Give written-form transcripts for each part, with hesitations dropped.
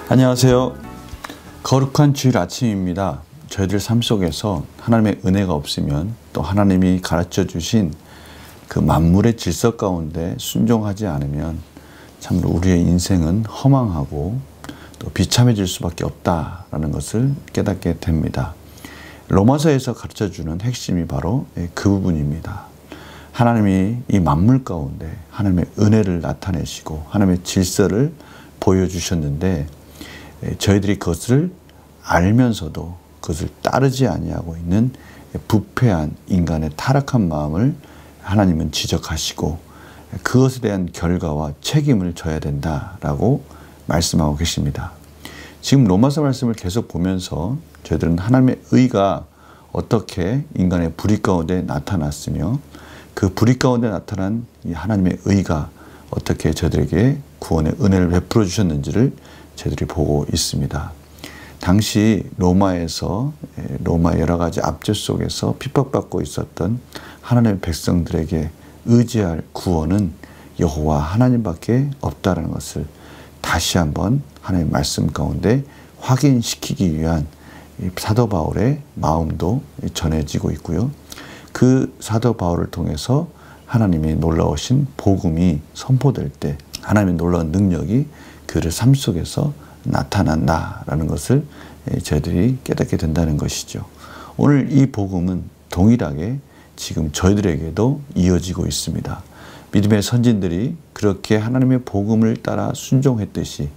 안녕하세요. 거룩한 주일 아침입니다. 저희들 삶 속에서 하나님의 은혜가 없으면 또 하나님이 가르쳐 주신 그 만물의 질서 가운데 순종하지 않으면 참으로 우리의 인생은 허망하고 또 비참해질 수밖에 없다라는 것을 깨닫게 됩니다. 로마서에서 가르쳐 주는 핵심이 바로 그 부분입니다. 하나님이 이 만물 가운데 하나님의 은혜를 나타내시고 하나님의 질서를 보여주셨는데 저희들이 그것을 알면서도 그것을 따르지 아니하고 있는 부패한 인간의 타락한 마음을 하나님은 지적하시고 그것에 대한 결과와 책임을 져야 된다라고 말씀하고 계십니다. 지금 로마서 말씀을 계속 보면서 저희들은 하나님의 의가 어떻게 인간의 불의 가운데 나타났으며 그 불의 가운데 나타난 이 하나님의 의가 어떻게 저희들에게 구원의 은혜를 베풀어 주셨는지를 저희들이 보고 있습니다. 당시 로마에서 로마 여러 가지 압제 속에서 핍박받고 있었던 하나님의 백성들에게 의지할 구원은 여호와 하나님밖에 없다는 것을 다시 한번 하나님의 말씀 가운데 확인시키기 위한 사도 바울의 마음도 전해지고 있고요. 그 사도 바울을 통해서 하나님의 놀라우신 복음이 선포될 때 하나님의 놀라운 능력이 그를 삶 속에서 나타난다라는 것을 저희들이 깨닫게 된다는 것이죠. 오늘 이 복음은 동일하게 지금 저희들에게도 이어지고 있습니다. 믿음의 선진들이 그렇게 하나님의 복음을 따라 순종했듯이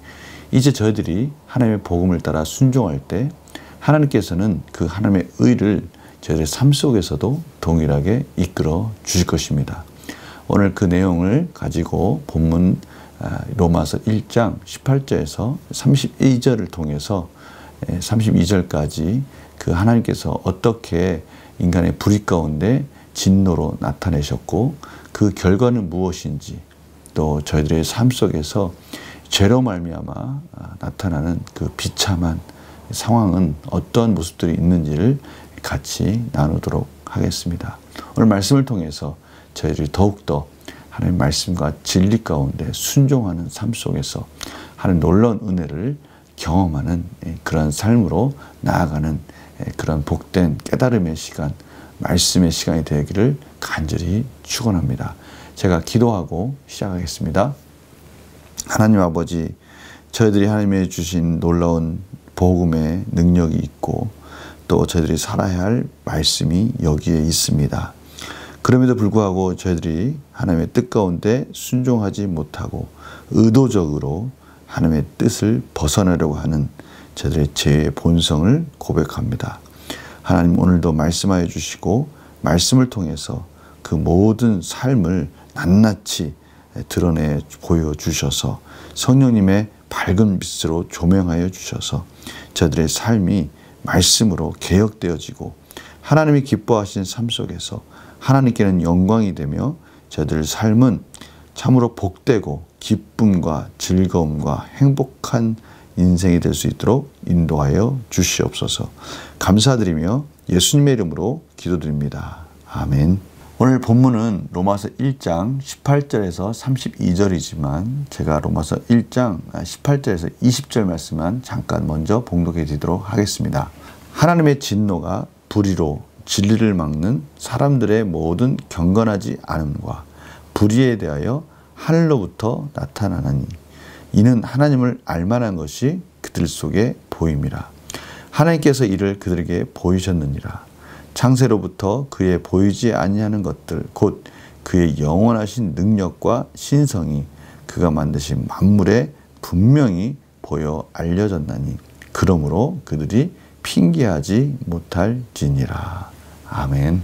이제 저희들이 하나님의 복음을 따라 순종할 때 하나님께서는 그 하나님의 의를 저희들의 삶 속에서도 동일하게 이끌어 주실 것입니다. 오늘 그 내용을 가지고 본문 로마서 1장 18절에서 32절을 통해서 32절까지 그 하나님께서 어떻게 인간의 불의 가운데 진노로 나타내셨고 그 결과는 무엇인지 또 저희들의 삶 속에서 죄로 말미암아 나타나는 그 비참한 상황은 어떠한 모습들이 있는지를 같이 나누도록 하겠습니다. 오늘 말씀을 통해서 저희들이 더욱더 하나님의 말씀과 진리 가운데 순종하는 삶 속에서 하나님 놀라운 은혜를 경험하는 그런 삶으로 나아가는 그런 복된 깨달음의 시간, 말씀의 시간이 되기를 간절히 축원합니다. 제가 기도하고 시작하겠습니다. 하나님 아버지, 저희들이 하나님의 주신 놀라운 복음의 능력이 있고 또 저희들이 살아야 할 말씀이 여기에 있습니다. 그럼에도 불구하고 저희들이 하나님의 뜻 가운데 순종하지 못하고 의도적으로 하나님의 뜻을 벗어나려고 하는 저희들의 죄의 본성을 고백합니다. 하나님 오늘도 말씀하여 주시고 말씀을 통해서 그 모든 삶을 낱낱이 드러내 보여주셔서 성령님의 밝은 빛으로 조명하여 주셔서 저희들의 삶이 말씀으로 개혁되어지고 하나님이 기뻐하시는 삶 속에서 하나님께는 영광이 되며 저희들 삶은 참으로 복되고 기쁨과 즐거움과 행복한 인생이 될 수 있도록 인도하여 주시옵소서. 감사드리며 예수님의 이름으로 기도드립니다. 아멘. 오늘 본문은 로마서 1장 18절에서 32절이지만 제가 로마서 1장 18절에서 20절 말씀만 잠깐 먼저 봉독해 드리도록 하겠습니다. 하나님의 진노가 불의로 진리를 막는 사람들의 모든 경건하지 않음과 불의에 대하여 하늘로부터 나타나나니 이는 하나님을 알만한 것이 그들 속에 보임이라. 하나님께서 이를 그들에게 보이셨느니라. 창세로부터 그의 보이지 아니하는 것들 곧 그의 영원하신 능력과 신성이 그가 만드신 만물에 분명히 보여 알려졌나니 그러므로 그들이 핑계하지 못할지니라. 아멘.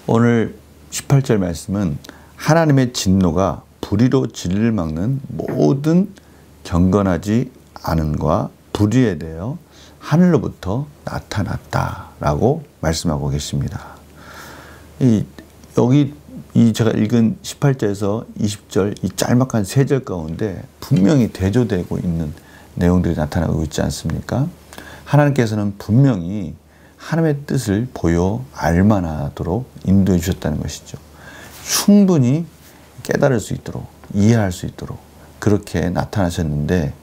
오늘 18절 말씀은 하나님의 진노가 불의로 진리를 막는 모든 경건하지 않음과 불의에 대하여 하늘로부터 나타났다라고 말씀하고 계십니다. 여기 제가 읽은 18절에서 20절 이 짤막한 세 절 가운데 분명히 대조되고 있는 내용들이 나타나고 있지 않습니까? 하나님께서는 분명히 하나님의 뜻을 보여 알만하도록 인도해 주셨다는 것이죠. 충분히 깨달을 수 있도록, 이해할 수 있도록 그렇게 나타나셨는데,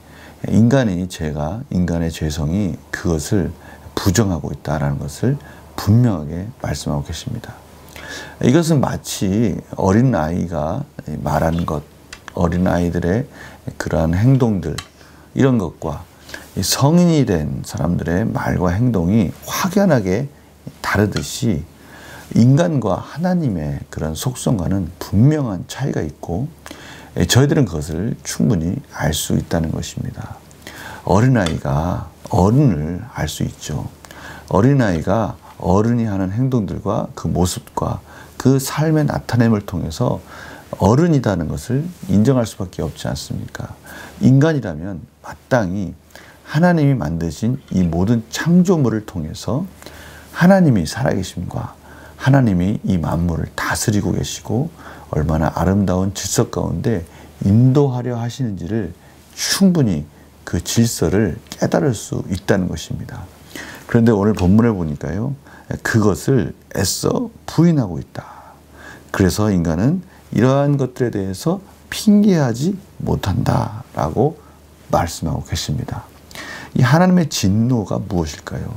인간의 죄성이 그것을 부정하고 있다라는 것을 분명하게 말씀하고 계십니다. 이것은 마치 어린아이가 말하는 것, 어린아이들의 그러한 행동들, 이런 것과 성인이 된 사람들의 말과 행동이 확연하게 다르듯이 인간과 하나님의 그런 속성과는 분명한 차이가 있고, 저희들은 그것을 충분히 알 수 있다는 것입니다. 어린아이가 어른을 알 수 있죠. 어린아이가 어른이 하는 행동들과 그 모습과 그 삶의 나타냄을 통해서 어른이라는 것을 인정할 수밖에 없지 않습니까? 인간이라면 마땅히 하나님이 만드신 이 모든 창조물을 통해서 하나님이 살아계심과 하나님이 이 만물을 다스리고 계시고 얼마나 아름다운 질서 가운데 인도하려 하시는지를 충분히 그 질서를 깨달을 수 있다는 것입니다. 그런데 오늘 본문을 보니까요, 그것을 애써 부인하고 있다. 그래서 인간은 이러한 것들에 대해서 핑계하지 못한다라고 말씀하고 계십니다. 이 하나님의 진노가 무엇일까요?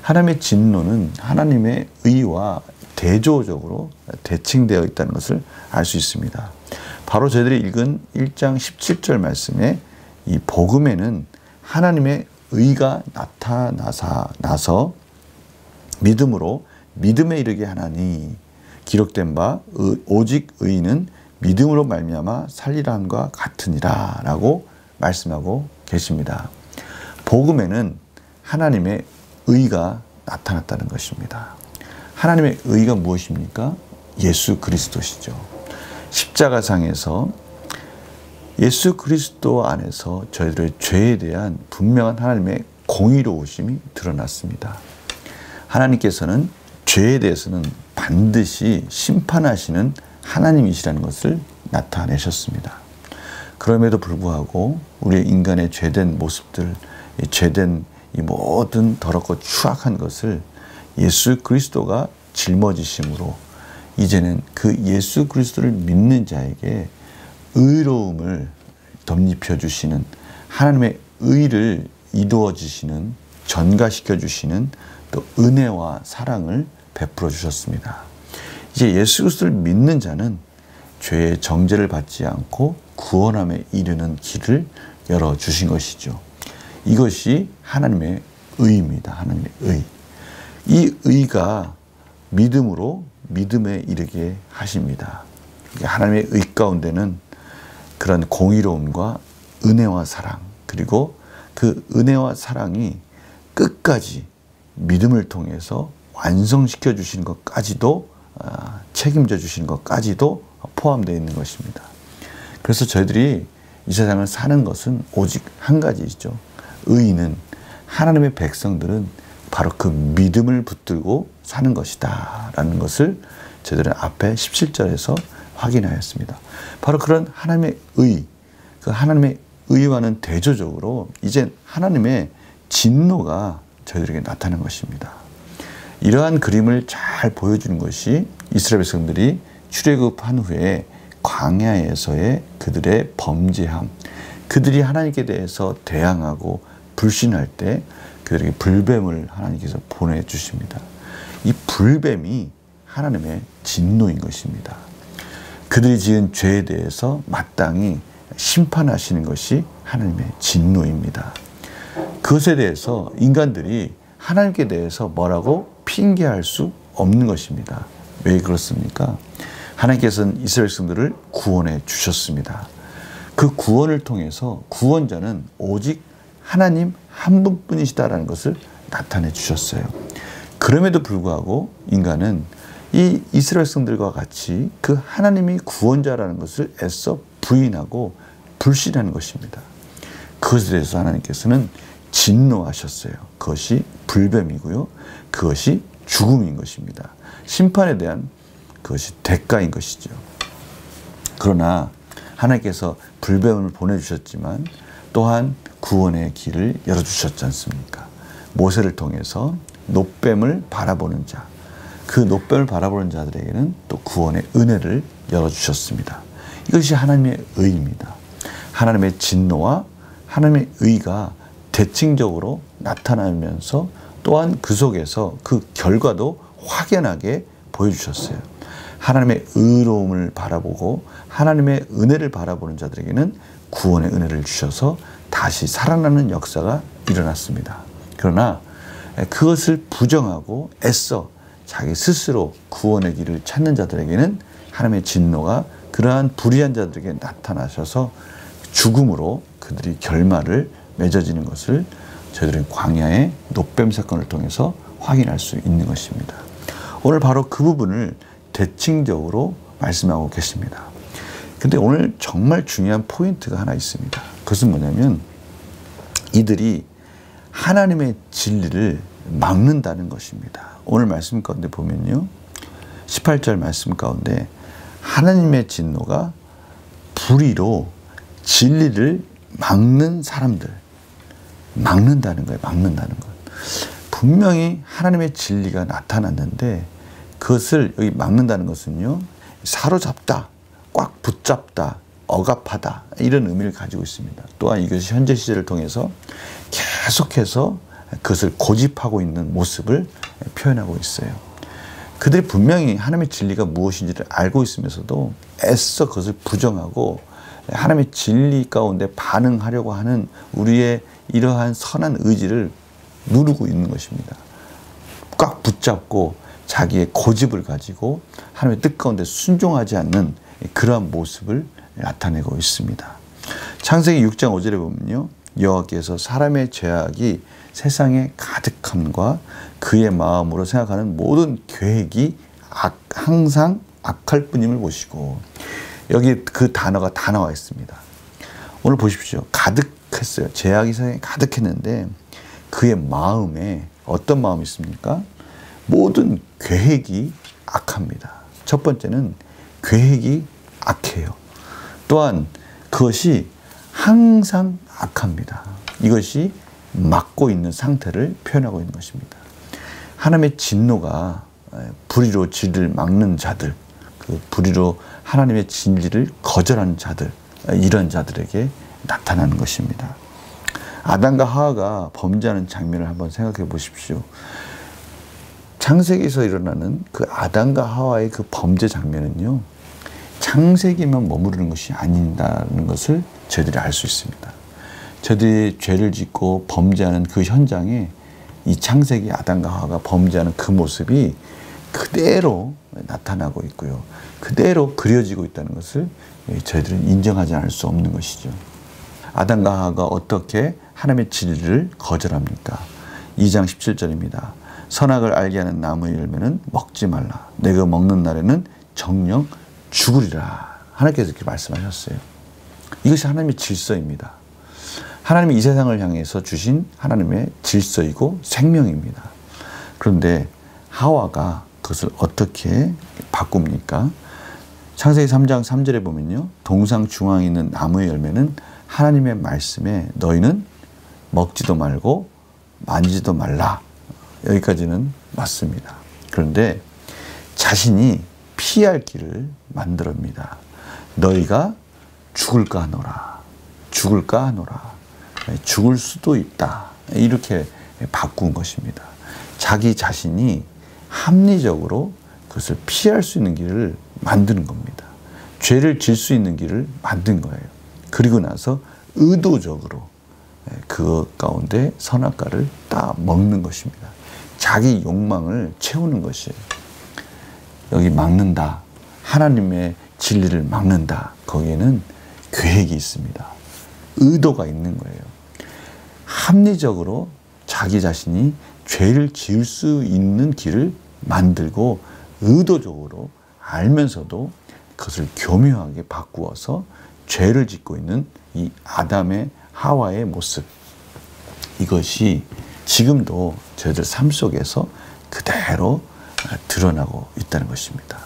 하나님의 진노는 하나님의 의와 대조적으로 대칭되어 있다는 것을 알 수 있습니다. 바로 저희들이 읽은 1장 17절 말씀에 이 복음에는 하나님의 의가 나타나서 믿음으로 믿음에 이르게 하나니 기록된 바 오직 의인은 믿음으로 말미암아 살리라 함과 같으니라 라고 말씀하고 계십니다. 복음에는 하나님의 의가 나타났다는 것입니다. 하나님의 의가 무엇입니까? 예수 그리스도시죠. 십자가상에서 예수 그리스도 안에서 저희들의 죄에 대한 분명한 하나님의 공의로우심이 드러났습니다. 하나님께서는 죄에 대해서는 반드시 심판하시는 하나님이시라는 것을 나타내셨습니다. 그럼에도 불구하고 우리 인간의 죄된 모습들, 죄된 이 모든 더럽고 추악한 것을 예수 그리스도가 짊어지심으로 이제는 그 예수 그리스도를 믿는 자에게 의로움을 덧입혀 주시는, 하나님의 의를 이루어 주시는, 전가시켜 주시는 또 은혜와 사랑을 베풀어 주셨습니다. 이제 예수 그리스도를 믿는 자는 죄의 정죄를 받지 않고 구원함에 이르는 길을 열어 주신 것이죠. 이것이 하나님의 의입니다. 하나님의 의. 이 의가 믿음으로 믿음에 이르게 하십니다. 하나님의 의 가운데는 그런 공의로움과 은혜와 사랑, 그리고 그 은혜와 사랑이 끝까지 믿음을 통해서 완성시켜 주시는 것까지도, 책임져 주시는 것까지도 포함되어 있는 것입니다. 그래서 저희들이 이 세상을 사는 것은 오직 한 가지이죠. 의인은, 하나님의 백성들은 바로 그 믿음을 붙들고 사는 것이다 라는 것을 저희들은 앞에 17절에서 확인하였습니다. 바로 그런 하나님의 의, 그 하나님의 의와는 대조적으로 이제 하나님의 진노가 저희들에게 나타난 것입니다. 이러한 그림을 잘 보여주는 것이 이스라엘 백성들이 출애굽한 후에 광야에서의 그들의 범죄함, 그들이 하나님께 대해서 대항하고 불신할 때 그들에게 불뱀을 하나님께서 보내주십니다. 이 불뱀이 하나님의 진노인 것입니다. 그들이 지은 죄에 대해서 마땅히 심판하시는 것이 하나님의 진노입니다. 그것에 대해서 인간들이 하나님께 대해서 뭐라고 핑계할 수 없는 것입니다. 왜 그렇습니까? 하나님께서는 이스라엘 백성들을 구원해 주셨습니다. 그 구원을 통해서 구원자는 오직 하나님 한 분뿐이시다라는 것을 나타내 주셨어요. 그럼에도 불구하고 인간은 이 이스라엘 백성들과 같이 그 하나님이 구원자라는 것을 애써 부인하고 불신하는 것입니다. 그것에 대해서 하나님께서는 진노하셨어요. 그것이 불뱀이고요. 그것이 죽음인 것입니다. 심판에 대한 그것이 대가인 것이죠. 그러나 하나님께서 불뱀을 보내주셨지만 또한 구원의 길을 열어주셨지 않습니까? 모세를 통해서 노뱀을 바라보는 자, 그 노뱀을 바라보는 자들에게는 또 구원의 은혜를 열어주셨습니다. 이것이 하나님의 의입니다. 하나님의 진노와 하나님의 의가 대칭적으로 나타나면서 또한 그 속에서 그 결과도 확연하게 보여주셨어요. 하나님의 의로움을 바라보고 하나님의 은혜를 바라보는 자들에게는 구원의 은혜를 주셔서 다시 살아나는 역사가 일어났습니다. 그러나 그것을 부정하고 애써 자기 스스로 구원의 길을 찾는 자들에게는 하나님의 진노가 그러한 불의한 자들에게 나타나셔서 죽음으로 그들이 결말을 맺어지는 것을 저희들은 광야의 노뱀 사건을 통해서 확인할 수 있는 것입니다. 오늘 바로 그 부분을 대칭적으로 말씀하고 계십니다. 근데 오늘 정말 중요한 포인트가 하나 있습니다. 그것은 뭐냐면 이들이 하나님의 진리를 막는다는 것입니다. 오늘 말씀 가운데 보면요, 18절 말씀 가운데 하나님의 진노가 불의로 진리를 막는 사람들, 막는다는 거예요. 막는다는 것. 분명히 하나님의 진리가 나타났는데 그것을 여기 막는다는 것은요, 사로잡다, 꽉 붙잡다, 억압하다, 이런 의미를 가지고 있습니다. 또한 이것이 현재 시제를 통해서 계속해서 그것을 고집하고 있는 모습을 표현하고 있어요. 그들이 분명히 하나님의 진리가 무엇인지를 알고 있으면서도 애써 그것을 부정하고 하나님의 진리 가운데 반응하려고 하는 우리의 이러한 선한 의지를 누르고 있는 것입니다. 꽉 붙잡고 자기의 고집을 가지고 하나님의 뜻 가운데 순종하지 않는 그러한 모습을 나타내고 있습니다. 창세기 6장 5절에 보면요, 여호와께서 사람의 죄악이 세상에 가득함과 그의 마음으로 생각하는 모든 계획이 항상 악할 뿐임을 보시고, 여기 그 단어가 다 나와 있습니다. 오늘 보십시오. 가득했어요. 죄악이 세상에 가득했는데 그의 마음에 어떤 마음이 있습니까? 모든 계획이 악합니다. 첫 번째는 계획이 악해요. 또한 그것이 항상 악합니다. 이것이 막고 있는 상태를 표현하고 있는 것입니다. 하나님의 진노가 불의로 진리를 막는 자들, 그 불의로 하나님의 진리를 거절하는 자들, 이런 자들에게 나타나는 것입니다. 아담과 하와가 범죄하는 장면을 한번 생각해 보십시오. 창세기에서 일어나는 그 아담과 하와의 그 범죄 장면은요, 창세기만 머무르는 것이 아닌다는 것을 저희들이 알 수 있습니다. 저희들이 죄를 짓고 범죄하는 그 현장에 이 창세기 아담과 하와가 범죄하는 그 모습이 그대로 나타나고 있고요, 그대로 그려지고 있다는 것을 저희들은 인정하지 않을 수 없는 것이죠. 아담과 하와가 어떻게 하나님의 진리를 거절합니까? 2장 17절입니다. 선악을 알게 하는 나무의 열매는 먹지 말라. 내가 먹는 날에는 정녕 죽으리라. 하나님께서 이렇게 말씀하셨어요. 이것이 하나님의 질서입니다. 하나님이 이 세상을 향해서 주신 하나님의 질서이고 생명입니다. 그런데 하와가 그것을 어떻게 바꿉니까? 창세기 3장 3절에 보면요, 동상 중앙에 있는 나무의 열매는 하나님의 말씀에 너희는 먹지도 말고 만지도 말라. 여기까지는 맞습니다. 그런데 자신이 피할 길을 만들어옵니다. 너희가 죽을까 하노라. 죽을까 하노라. 죽을 수도 있다. 이렇게 바꾼 것입니다. 자기 자신이 합리적으로 그것을 피할 수 있는 길을 만드는 겁니다. 죄를 질 수 있는 길을 만든 거예요. 그리고 나서 의도적으로 그 가운데 선악과를 딱 먹는 것입니다. 자기 욕망을 채우는 것이에요. 여기 막는다, 하나님의 진리를 막는다, 거기에는 계획이 있습니다. 의도가 있는 거예요. 합리적으로 자기 자신이 죄를 지을 수 있는 길을 만들고 의도적으로 알면서도 그것을 교묘하게 바꾸어서 죄를 짓고 있는 이 아담의 하와의 모습, 이것이 지금도 저희들 삶 속에서 그대로 드러나고 있다는 것입니다.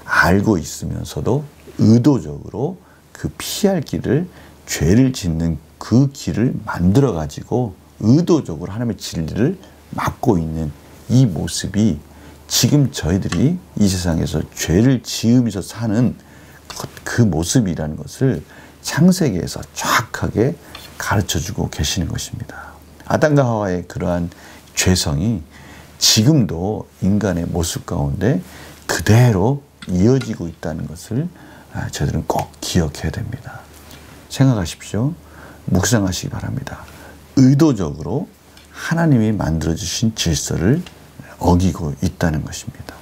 알고 있으면서도 의도적으로 그 피할 길을, 죄를 짓는 그 길을 만들어 가지고 의도적으로 하나님의 진리를 막고 있는 이 모습이 지금 저희들이 이 세상에서 죄를 지으면서 사는 그 모습이라는 것을 창세기에서 정확하게 가르쳐주고 계시는 것입니다. 아담과 하와의 그러한 죄성이 지금도 인간의 모습 가운데 그대로 이어지고 있다는 것을 저희들은 꼭 기억해야 됩니다. 생각하십시오. 묵상하시기 바랍니다. 의도적으로 하나님이 만들어주신 질서를 어기고 있다는 것입니다.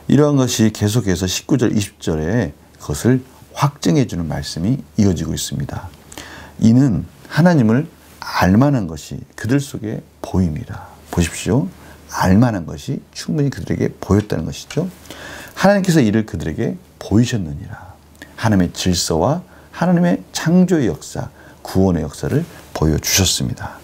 이러한 것이 계속해서 19절, 20절에 그것을 확증해 주는 말씀이 이어지고 있습니다. 이는 하나님을 알만한 것이 그들 속에 보입니다. 보십시오. 알만한 것이 충분히 그들에게 보였다는 것이죠. 하나님께서 이를 그들에게 보이셨느니라. 하나님의 질서와 하나님의 창조의 역사, 구원의 역사를 보여주셨습니다.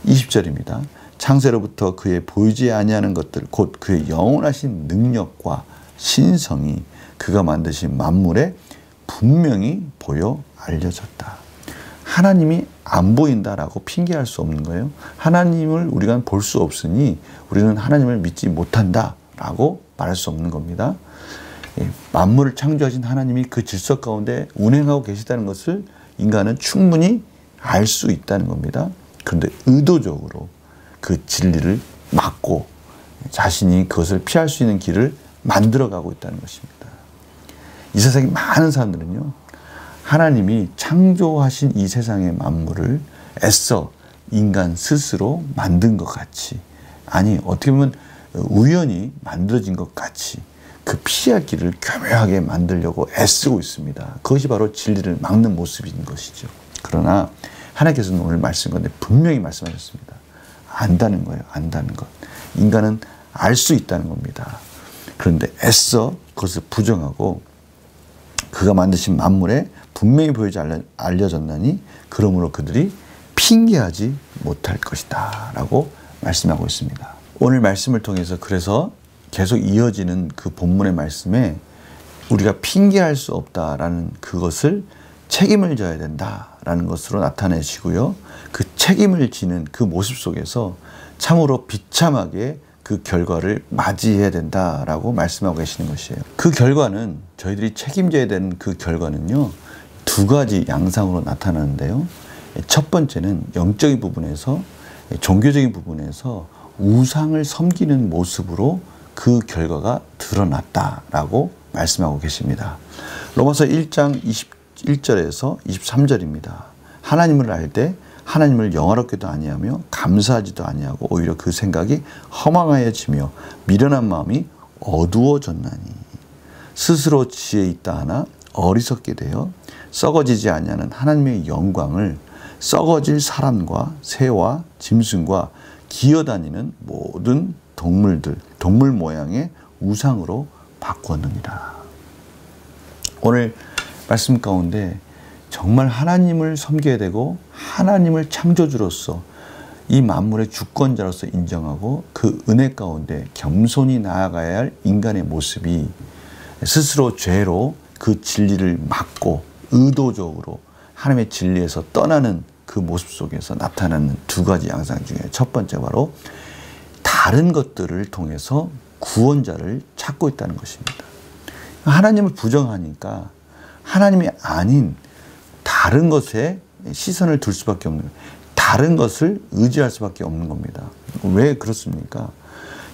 20절입니다. 창세로부터 그의 보이지 아니하는 것들 곧 그의 영원하신 능력과 신성이 그가 만드신 만물에 분명히 보여 알려졌다. 하나님이 안 보인다라고 핑계할 수 없는 거예요. 하나님을 우리가 볼 수 없으니 우리는 하나님을 믿지 못한다라고 말할 수 없는 겁니다. 만물을 창조하신 하나님이 그 질서 가운데 운행하고 계시다는 것을 인간은 충분히 알 수 있다는 겁니다. 그런데 의도적으로 그 진리를 막고 자신이 그것을 피할 수 있는 길을 만들어가고 있다는 것입니다. 이 세상에 많은 사람들은요, 하나님이 창조하신 이 세상의 만물을 애써 인간 스스로 만든 것 같이, 아니 어떻게 보면 우연히 만들어진 것 같이 그 피할 길을 교묘하게 만들려고 애쓰고 있습니다. 그것이 바로 진리를 막는 모습인 것이죠. 그러나 하나님께서는 오늘 말씀 가운데 분명히 말씀하셨습니다. 안다는 거예요. 안다는 것. 인간은 알 수 있다는 겁니다. 그런데 애써 그것을 부정하고 그가 만드신 만물에 분명히 보이지 알려졌나니 그러므로 그들이 핑계하지 못할 것이다 라고 말씀하고 있습니다. 오늘 말씀을 통해서 그래서 계속 이어지는 그 본문의 말씀에 우리가 핑계할 수 없다라는 그것을 책임을 져야 된다라는 것으로 나타내시고요. 그 책임을 지는 그 모습 속에서 참으로 비참하게 그 결과를 맞이해야 된다라고 말씀하고 계시는 것이에요. 그 결과는 저희들이 책임져야 되는 그 결과는요. 두 가지 양상으로 나타나는데요. 첫 번째는 영적인 부분에서 종교적인 부분에서 우상을 섬기는 모습으로 그 결과가 드러났다라고 말씀하고 계십니다. 로마서 1장 21절에서 23절입니다. 하나님을 알 때 하나님을 영화롭게도 아니하며 감사하지도 아니하고 오히려 그 생각이 허망하여지며 미련한 마음이 어두워졌나니 스스로 지혜 있다 하나 어리석게 되어 썩어지지 아니하는 하나님의 영광을 썩어질 사람과 새와 짐승과 기어다니는 모든 동물들, 동물 모양의 우상으로 바꾸었느니라. 오늘 말씀 가운데 정말 하나님을 섬겨야 되고 하나님을 창조주로서 이 만물의 주권자로서 인정하고 그 은혜 가운데 겸손히 나아가야 할 인간의 모습이 스스로 죄로 그 진리를 막고 의도적으로 하나님의 진리에서 떠나는 그 모습 속에서 나타나는 두 가지 양상 중에 첫 번째 바로 다른 것들을 통해서 구원자를 찾고 있다는 것입니다. 하나님을 부정하니까 하나님이 아닌 다른 것에 시선을 둘 수밖에 없는 거예요. 다른 것을 의지할 수밖에 없는 겁니다. 왜 그렇습니까?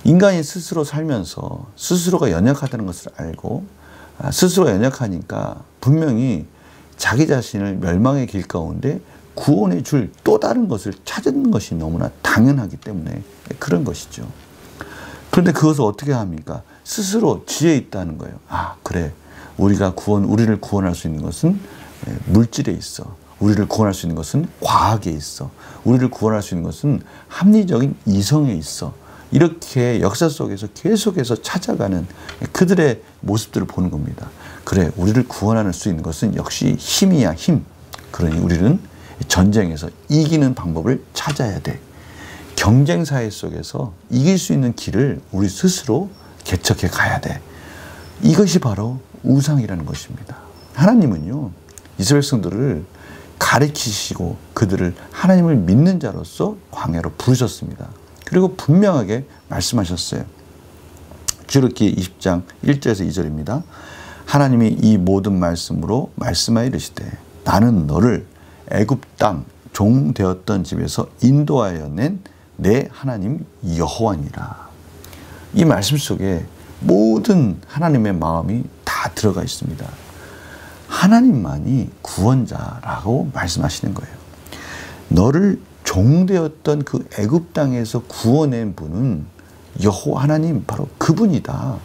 인간이 스스로 살면서 스스로가 연약하다는 것을 알고 스스로가 연약하니까 분명히 자기 자신을 멸망의 길 가운데 구원해 줄 또 다른 것을 찾는 것이 너무나 당연하기 때문에 그런 것이죠. 그런데 그것을 어떻게 합니까? 스스로 지혜 있다는 거예요. 아, 그래. 우리를 구원할 수 있는 것은 물질에 있어. 우리를 구원할 수 있는 것은 과학에 있어. 우리를 구원할 수 있는 것은 합리적인 이성에 있어. 이렇게 역사 속에서 계속해서 찾아가는 그들의 모습들을 보는 겁니다. 그래, 우리를 구원할 수 있는 것은 역시 힘이야, 힘. 그러니 우리는 전쟁에서 이기는 방법을 찾아야 돼. 경쟁 사회 속에서 이길 수 있는 길을 우리 스스로 개척해 가야 돼. 이것이 바로 우상이라는 것입니다. 하나님은요, 이스라엘 백성들을 가르치시고 그들을 하나님을 믿는 자로서 광야로 부르셨습니다. 그리고 분명하게 말씀하셨어요. 출애굽기 20장 1절에서 2절입니다. 하나님이 이 모든 말씀으로 말씀하여 이르시되 나는 너를 애굽 땅 종 되었던 집에서 인도하여 낸 내 하나님 여호와니라. 이 말씀 속에 모든 하나님의 마음이 다 들어가 있습니다. 하나님만이 구원자라고 말씀하시는 거예요. 너를 종 되었던 그 애굽 땅에서 구원한 분은 여호와 하나님 바로 그분이다.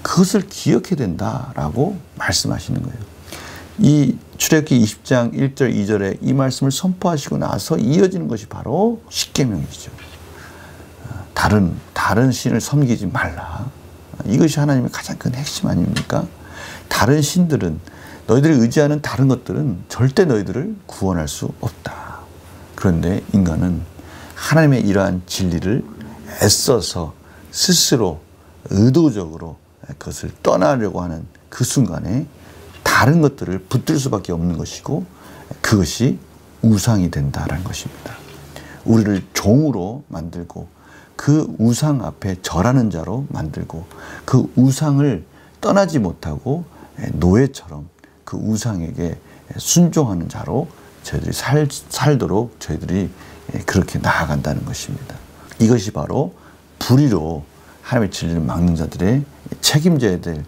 그것을 기억해야 된다라고 말씀하시는 거예요. 이 출애굽기 20장 1절 2절에 이 말씀을 선포하시고 나서 이어지는 것이 바로 십계명이죠. 다른 신을 섬기지 말라. 이것이 하나님의 가장 큰 핵심 아닙니까? 다른 신들은, 너희들이 의지하는 다른 것들은 절대 너희들을 구원할 수 없다. 그런데 인간은 하나님의 이러한 진리를 애써서 스스로 의도적으로 그것을 떠나려고 하는 그 순간에 다른 것들을 붙들 수밖에 없는 것이고, 그것이 우상이 된다라는 것입니다. 우리를 종으로 만들고 그 우상 앞에 절하는 자로 만들고 그 우상을 떠나지 못하고 노예처럼 그 우상에게 순종하는 자로 저희들이 살도록 저희들이 그렇게 나아간다는 것입니다. 이것이 바로 불의로 하나님의 진리를 막는 자들의 책임져야 될,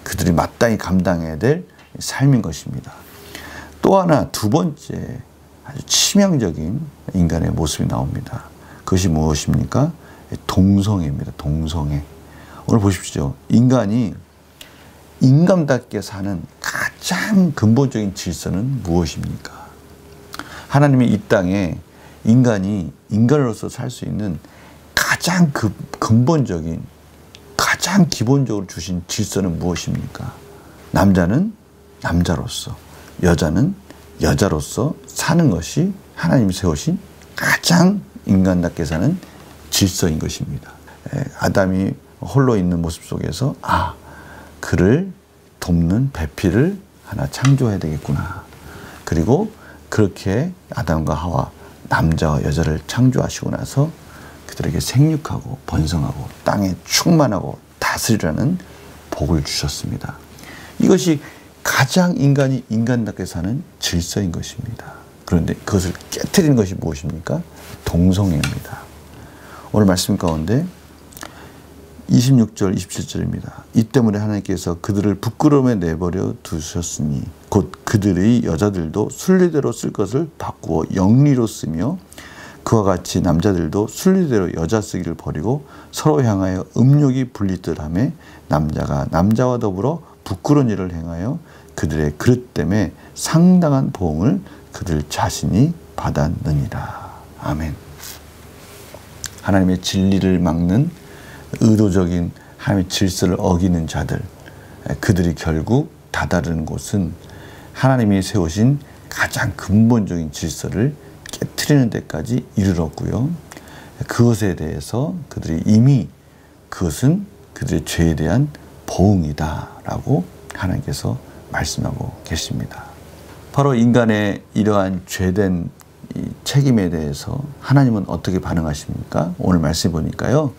그들이 마땅히 감당해야 될 삶인 것입니다. 또 하나, 두 번째 아주 치명적인 인간의 모습이 나옵니다. 그것이 무엇입니까? 동성애입니다. 동성애. 오늘 보십시오. 인간이 인간답게 사는 가장 근본적인 질서는 무엇입니까? 하나님이 이 땅에 인간이 인간으로서 살 수 있는 가장 근본적인, 가장 기본적으로 주신 질서는 무엇입니까? 남자는 남자로서, 여자는 여자로서 사는 것이 하나님이 세우신 가장 인간답게 사는 질서인 것입니다. 아담이 홀로 있는 모습 속에서 그를 돕는 배필을 하나 창조해야 되겠구나. 그리고 그렇게 아담과 하와, 남자와 여자를 창조하시고 나서 그들에게 생육하고 번성하고 땅에 충만하고 다스리라는 복을 주셨습니다. 이것이 가장 인간이 인간답게 사는 질서인 것입니다. 그런데 그것을 깨트리는 것이 무엇입니까? 동성애입니다. 오늘 말씀 가운데 26절 27절입니다. 이 때문에 하나님께서 그들을 부끄러움에 내버려 두셨으니 곧 그들의 여자들도 순리대로 쓸 것을 바꾸어 영리로 쓰며 그와 같이 남자들도 순리대로 여자 쓰기를 버리고 서로 향하여 음욕이 불리듯 하며 남자가 남자와 더불어 부끄러운 일을 행하여 그들의 그릇 때문에 상당한 보응을 그들 자신이 받았느니라. 아멘. 하나님의 진리를 막는 의도적인 하나님의 질서를 어기는 자들, 그들이 결국 다다르는 곳은 하나님이 세우신 가장 근본적인 질서를 깨트리는 데까지 이르렀고요. 그것에 대해서 그들이 이미 그것은 그들의 죄에 대한 보응이다라고 하나님께서 말씀하고 계십니다. 바로 인간의 이러한 죄된 이 책임에 대해서 하나님은 어떻게 반응하십니까? 오늘 말씀 보니까요,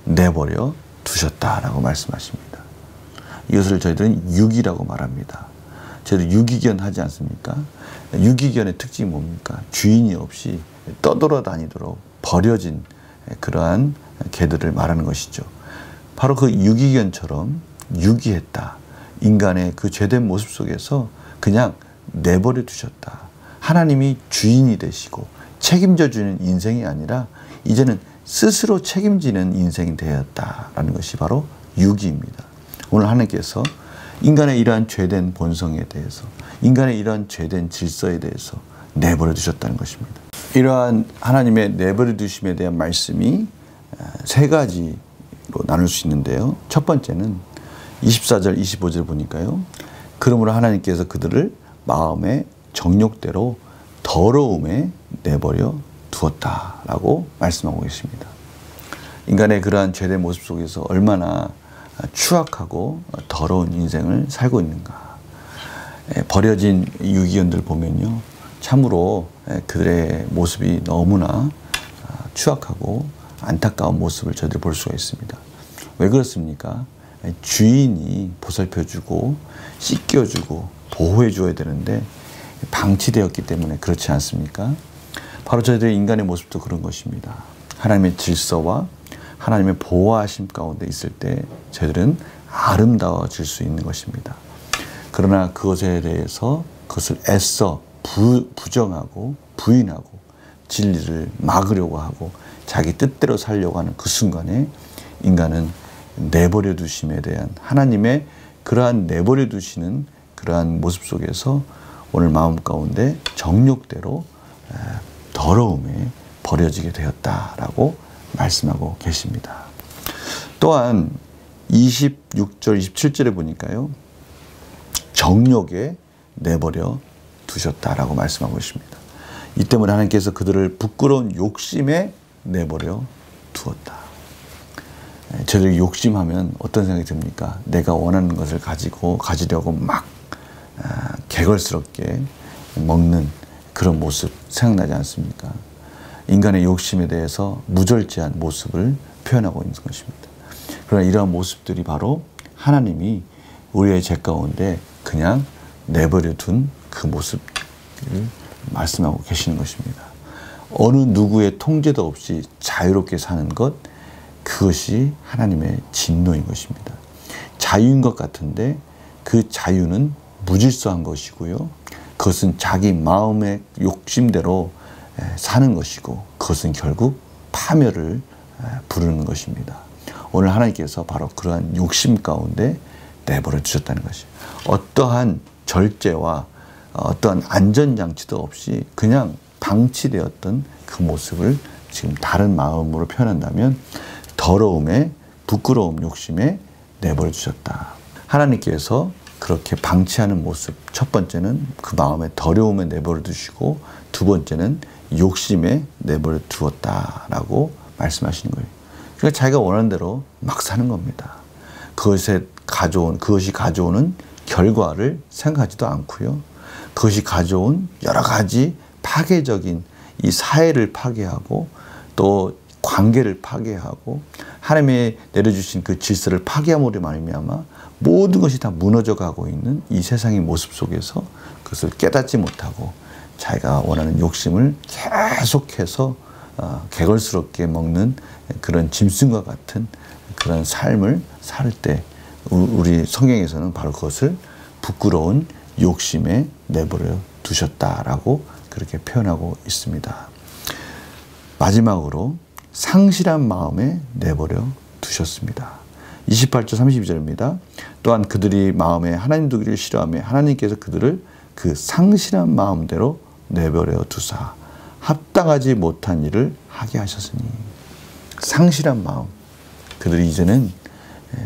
내버려 두셨다라고 말씀하십니다. 이것을 저희들은 유기라고 말합니다. 저희들 유기견 하지 않습니까? 유기견의 특징이 뭡니까? 주인이 없이 떠돌아다니도록 버려진 그러한 개들을 말하는 것이죠. 바로 그 유기견처럼 유기했다. 인간의 그 죄된 모습 속에서 그냥 내버려 두셨다. 하나님이 주인이 되시고 책임져 주는 인생이 아니라 이제는 스스로 책임지는 인생이 되었다라는 것이 바로 유기입니다. 오늘 하나님께서 인간의 이러한 죄된 본성에 대해서, 인간의 이러한 죄된 질서에 대해서 내버려 두셨다는 것입니다. 이러한 하나님의 내버려 두심에 대한 말씀이 세 가지로 나눌 수 있는데요. 첫 번째는 24절 25절 보니까요, 그러므로 하나님께서 그들을 마음의 정욕대로 더러움에 내버려 두었다라고 말씀하고 계십니다. 인간의 그러한 죄된 모습 속에서 얼마나 추악하고 더러운 인생을 살고 있는가. 버려진 유기견들 보면요, 참으로 그들의 모습이 너무나 추악하고 안타까운 모습을 저희들이 볼 수가 있습니다. 왜 그렇습니까? 주인이 보살펴주고 씻겨주고 보호해줘야 되는데 방치되었기 때문에 그렇지 않습니까? 바로 저희들의 인간의 모습도 그런 것입니다. 하나님의 질서와 하나님의 보호하심 가운데 있을 때 저희들은 아름다워질 수 있는 것입니다. 그러나 그것에 대해서 그것을 애써 부정하고 부인하고 진리를 막으려고 하고 자기 뜻대로 살려고 하는 그 순간에 인간은 내버려 두심에 대한 하나님의 그러한 내버려 두시는 그러한 모습 속에서 오늘 마음 가운데 정욕대로 더러움에 버려지게 되었다라고 말씀하고 계십니다. 또한 26절, 27절에 보니까요. 정욕에 내버려 두셨다라고 말씀하고 있습니다. 이 때문에 하나님께서 그들을 부끄러운 욕심에 내버려 두었다. 저들이 욕심하면 어떤 생각이 듭니까? 내가 원하는 것을 가지려고 막 개걸스럽게 먹는 그런 모습 생각나지 않습니까? 인간의 욕심에 대해서 무절제한 모습을 표현하고 있는 것입니다. 그러나 이러한 모습들이 바로 하나님이 우리의 죄 가운데 그냥 내버려 둔 그 모습을 말씀하고 계시는 것입니다. 어느 누구의 통제도 없이 자유롭게 사는 것, 그것이 하나님의 진노인 것입니다. 자유인 것 같은데 그 자유는 무질서한 것이고요. 그것은 자기 마음의 욕심대로 사는 것이고 그것은 결국 파멸을 부르는 것입니다. 오늘 하나님께서 바로 그러한 욕심 가운데 내버려 두셨다는 것이에요. 어떠한 절제와 어떠한 안전장치도 없이 그냥 방치되었던 그 모습을 지금 다른 마음으로 표현한다면 더러움에 부끄러움 욕심에 내버려 두셨다. 하나님께서 그렇게 방치하는 모습, 첫 번째는 그 마음의 더러움에 내버려 두시고 두 번째는 욕심에 내버려 두었다라고 말씀하시는 거예요. 그러니까 자기가 원하는 대로 막 사는 겁니다. 그것이 가져오는 결과를 생각하지도 않고요. 그것이 가져온 여러 가지 파괴적인 이 사회를 파괴하고 또 관계를 파괴하고 하나님의 내려주신 그 질서를 파괴함으로 말미암아 모든 것이 다 무너져 가고 있는 이 세상의 모습 속에서 그것을 깨닫지 못하고 자기가 원하는 욕심을 계속해서 개걸스럽게 먹는 그런 짐승과 같은 그런 삶을 살 때 우리 성경에서는 바로 그것을 부끄러운 욕심에 내버려 두셨다라고 그렇게 표현하고 있습니다. 마지막으로 상실한 마음에 내버려 두셨습니다. 28절 32절입니다. 또한 그들이 마음에 하나님 두기를 싫어하며 하나님께서 그들을 그 상실한 마음대로 내버려 두사 합당하지 못한 일을 하게 하셨으니. 상실한 마음, 그들이 이제는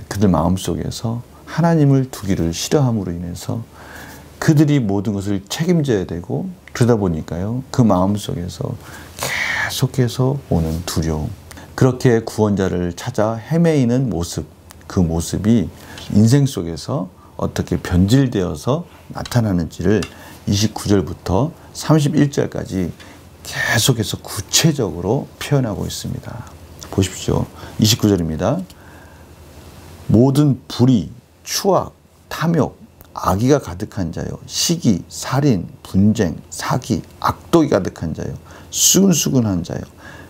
그들 마음속에서 하나님을 두기를 싫어함으로 인해서 그들이 모든 것을 책임져야 되고 그러다 보니까요 그 마음속에서 계속해서 오는 두려움, 그렇게 구원자를 찾아 헤매이는 모습, 그 모습이 인생 속에서 어떻게 변질되어서 나타나는지를 29절부터 31절까지 계속해서 구체적으로 표현하고 있습니다. 보십시오. 29절입니다. 모든 불의, 추악, 탐욕, 악의가 가득한 자요, 시기, 살인, 분쟁, 사기, 악독이 가득한 자요, 수근수근한 자요,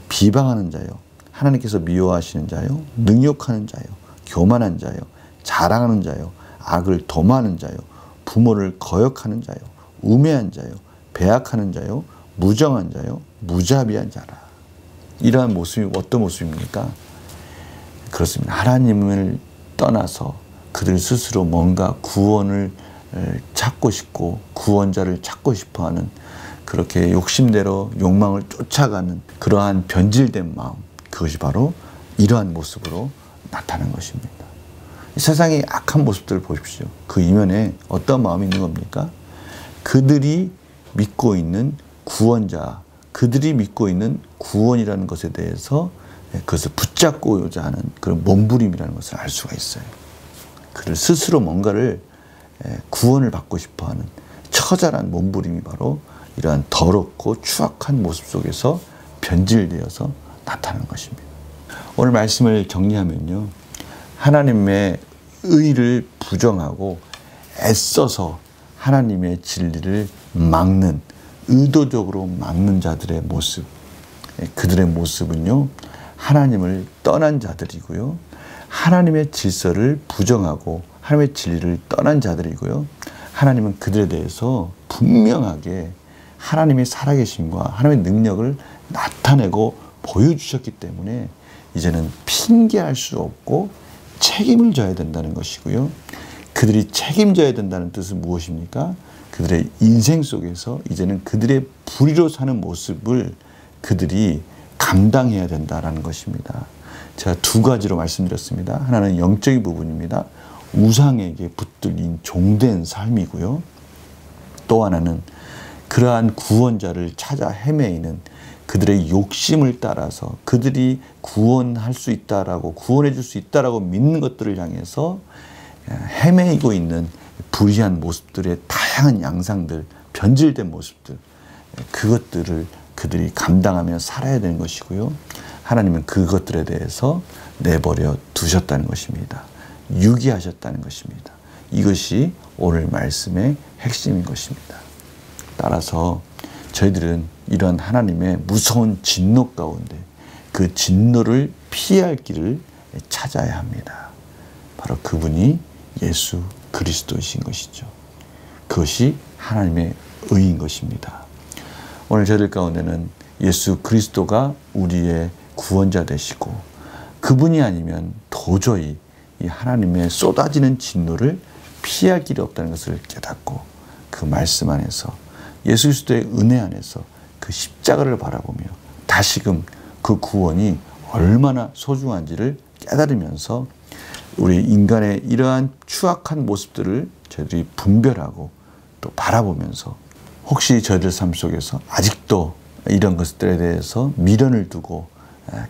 비방하는 자요, 하나님께서 미워하시는 자요, 능욕하는 자요, 교만한 자요, 자랑하는 자요, 악을 도모하는 자요, 부모를 거역하는 자요, 우매한 자요, 배악하는 자요, 무정한 자요, 무자비한 자라. 이러한 모습이 어떤 모습입니까? 그렇습니다. 하나님을 떠나서 그들 스스로 뭔가 구원을 찾고 싶고 구원자를 찾고 싶어하는, 그렇게 욕심대로 욕망을 쫓아가는 그러한 변질된 마음, 그것이 바로 이러한 모습으로 나타나는 것입니다. 세상의 악한 모습들을 보십시오. 그 이면에 어떤 마음이 있는 겁니까? 그들이 믿고 있는 구원자, 그들이 믿고 있는 구원이라는 것에 대해서 그것을 붙잡고자 하는 그런 몸부림이라는 것을 알 수가 있어요. 그를 스스로 뭔가를 구원을 받고 싶어하는 처절한 몸부림이 바로 이러한 더럽고 추악한 모습 속에서 변질되어서 나타나는 것입니다. 오늘 말씀을 정리하면요, 하나님의 의를 부정하고 애써서 하나님의 진리를 막는, 의도적으로 막는 자들의 모습, 그들의 모습은요, 하나님을 떠난 자들이고요, 하나님의 질서를 부정하고 하나님의 진리를 떠난 자들이고요, 하나님은 그들에 대해서 분명하게 하나님의 살아계심과 하나님의 능력을 나타내고 보여주셨기 때문에 이제는 핑계할 수 없고 책임을 져야 된다는 것이고요. 그들이 책임져야 된다는 뜻은 무엇입니까? 그들의 인생 속에서 이제는 그들의 불의로 사는 모습을 그들이 감당해야 된다는 것입니다. 제가 두 가지로 말씀드렸습니다. 하나는 영적인 부분입니다. 우상에게 붙들린 종된 삶이고요. 또 하나는 그러한 구원자를 찾아 헤매이는 그들의 욕심을 따라서 그들이 구원할 수 있다라고, 구원해 줄 수 있다라고 믿는 것들을 향해서 헤매이고 있는 불의한 모습들의 다양한 양상들, 변질된 모습들, 그것들을 그들이 감당하며 살아야 되는 것이고요. 하나님은 그것들에 대해서 내버려 두셨다는 것입니다. 유기하셨다는 것입니다. 이것이 오늘 말씀의 핵심인 것입니다. 따라서 저희들은 이런 하나님의 무서운 진노 가운데 그 진노를 피할 길을 찾아야 합니다. 바로 그분이 예수 그리스도이신 것이죠. 그것이 하나님의 의인 것입니다. 오늘 저희들 가운데는 예수 그리스도가 우리의 구원자 되시고 그분이 아니면 도저히 이 하나님의 쏟아지는 진노를 피할 길이 없다는 것을 깨닫고 그 말씀 안에서 예수 그리스도의 은혜 안에서 그 십자가를 바라보며 다시금 그 구원이 얼마나 소중한지를 깨달으면서 우리 인간의 이러한 추악한 모습들을 저희들이 분별하고 또 바라보면서 혹시 저희들 삶 속에서 아직도 이런 것들에 대해서 미련을 두고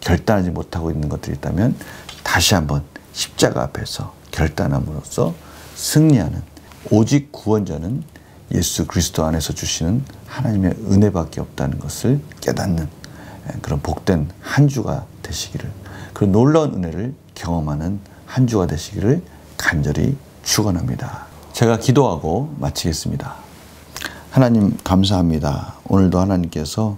결단하지 못하고 있는 것들이 있다면 다시 한번 십자가 앞에서 결단함으로써 승리하는, 오직 구원자는 예수 그리스도 안에서 주시는 하나님의 은혜밖에 없다는 것을 깨닫는 그런 복된 한 주가 되시기를, 그런 놀라운 은혜를 경험하는 한 주가 되시기를 간절히 축원합니다. 제가 기도하고 마치겠습니다. 하나님 감사합니다. 오늘도 하나님께서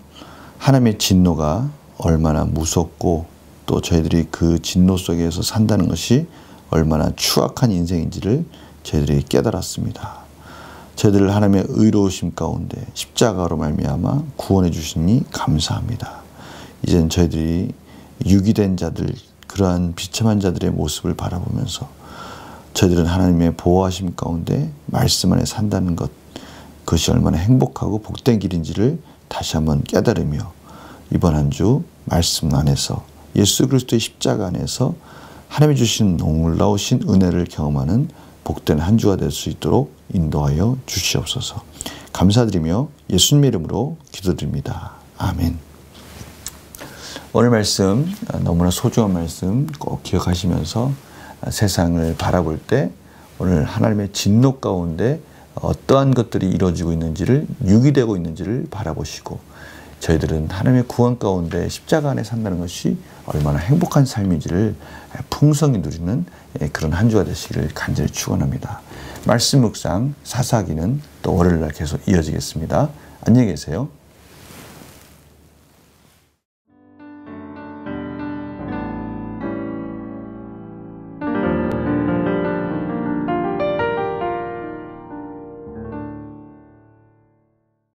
하나님의 진노가 얼마나 무섭고 또 저희들이 그 진노 속에서 산다는 것이 얼마나 추악한 인생인지를 저희들이 깨달았습니다. 저희들을 하나님의 의로우심 가운데 십자가로 말미암아 구원해 주시니 감사합니다. 이제는 저희들이 유기된 자들, 그러한 비참한 자들의 모습을 바라보면서 저희들은 하나님의 보호하심 가운데 말씀 안에 산다는 것, 그것이 얼마나 행복하고 복된 길인지를 다시 한번 깨달으며 이번 한 주 말씀 안에서 예수 그리스도의 십자가 안에서 하나님이 주신 놀라우신 은혜를 경험하는 복된 한 주가 될 수 있도록 인도하여 주시옵소서. 감사드리며 예수님 이름으로 기도드립니다. 아멘. 오늘 말씀 너무나 소중한 말씀 꼭 기억하시면서 세상을 바라볼 때 오늘 하나님의 진노 가운데 어떠한 것들이 이루어지고 있는지를, 유기되고 있는지를 바라보시고 저희들은 하나님의 구원 가운데 십자가 안에 산다는 것이 얼마나 행복한 삶인지를 풍성히 누리는 그런 한 주가 되시기를 간절히 축원합니다. 말씀 묵상 사사기는 또 월요일 날 계속 이어지겠습니다. 안녕히 계세요.